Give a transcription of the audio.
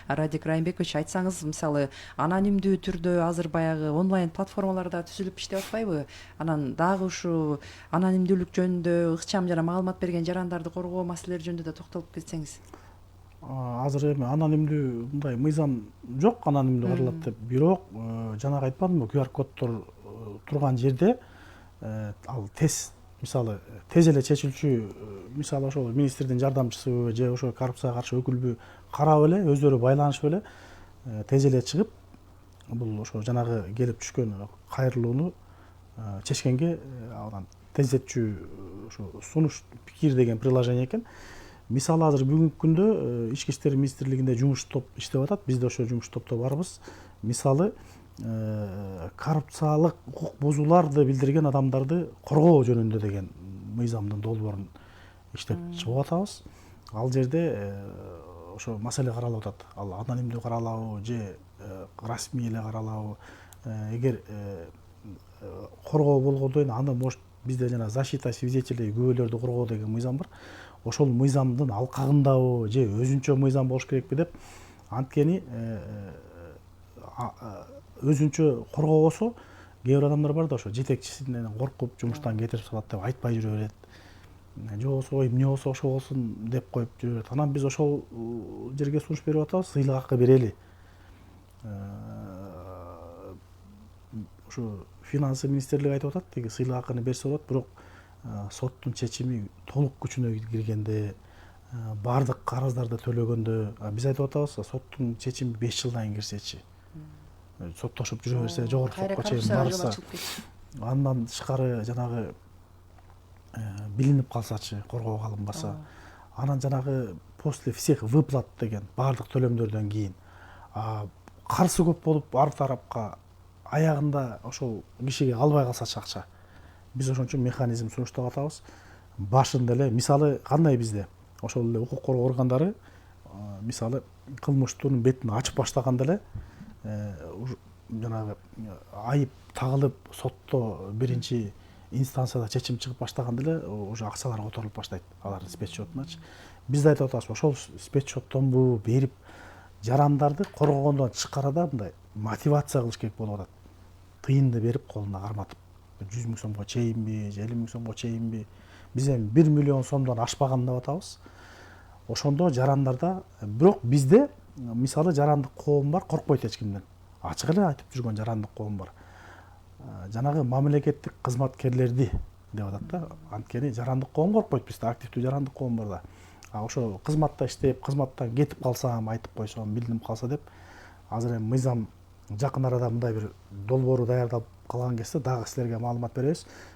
Радик Райымбекович, айтсаңыз, мисалы анонимдүү түрдө азыр баягы онлайн платформаларда түзүлүп иштеп атпайбы? Анан дагы ушу анонимдүүлүк жөнүндө ыкчам жана маалымат берген жарандарды коргоо маселелери жөнүндө да токтолуп кетсеңиз. Азыр эми анонимдүү мындай мыйзам жок, анонимдүү каралат деп. Бирок жанагы айтпадымбы, QR коддор турган жерде ал мисалы тез эле чечилчү, мисалы ошол министрдин жардамчысыбы же ошо коррупцияга каршы өкүлбү карап эле өздөрү байланышып эле тез эле чыгып, бул ошо жанагы келип түшкөн кайрылууну чечкенге анан тездетчү ошо сунуш пикир деген приложение экен. Мисалы азыр бүгүнкү күндө Ички иштер министрлигинде жумуш топ иштеп атат. Биз да ошо жумуш топто барбыз. Мисалы коррупциялык укук бузууларды билдирген адамдарды коргоо жөнүндө деген мыйзамдын долбоорун иштеп чыгып атабыз. Ал жерде ошо маселе каралып атат. Ал анонимдүү каралабы же расмий эле каралабы. Эгер коргоо болгондо аны может бизде жана защита свидетелей күбөлөрдү коргоо деген мыйзам бар. Ошол мыйзамдын алкагындабы же өзүнчө мыйзам болуш керекпи деп, анткени өзүнчө коргобосо кээ бир адамдар бар да, ошо жетекчисинен коркуп жумуштан кетирип салат деп айтпай жүрө берет. Же болбосо эмне болсо ошо болсун деп коюп жүрө берет. Анан биз ошол жерге сунуш берип атабыз, сыйлык акы берели. Ушу финансы министрлиги айтып атат, тиги сыйлык акыны берсе болот, бирок соттун чечими толук күчүнө киргенде, баардык карыздарды төлөгөндө, биз айтып атабыз, соттун чечими 5 жылдан кийин кирсечи. Соттошуп жүрө берсе, жогорку сотко чейин барса, андан тышкары жанагы билинип калсачы, коргоого алынбаса, анан жанагы после всех выплат деген баардык төлөмдөрдөн кийин карсы көп болуп ар тарапка аягында ошол кишиге албай калсачы акча. Биз ошон үчүн механизм сунуштап атабыз. Башында эле мисалы кандай бизде ошол эле укук коргоо органдары мисалы кылмыштын бетин ачып баштаганда эле жанагы айып тагылып сотто биринчи инстанцияда чечим чыгып баштаганда эле уже акчалар которулуп баштайт алардын спецсчетуначы. Биз да айтып атабыз, ошол спецсчеттонбу берип жарандарды коргогондон тышкарыда мындай мотивация кылыш керек болуп атат. Тыйынды берип колуна карматып 100 000 сомго чейинби же 50 000 сомго чейинби, биз эми 1 миллион сомдон ашпаган деп атабыз. Ошондо жарандарда, бирок бизде мисалы жарандык коом бар, коркпойт эч кимден. Ачык эле айтып жүргөн жарандык коом бар. Жанагы мамлекеттик кызматкерлерди деп атат да. Анткени жарандык коом коркпойт, бизде активдүү жарандык коом бар да. Ошо кызматта иштеп, кызматтан кетип калсам, айтып койсом, билинип калса деп, азыр эми мыйзам жакын арада мындай бир долбоору даярдалып калган кезде дагы силерге маалымат беребиз.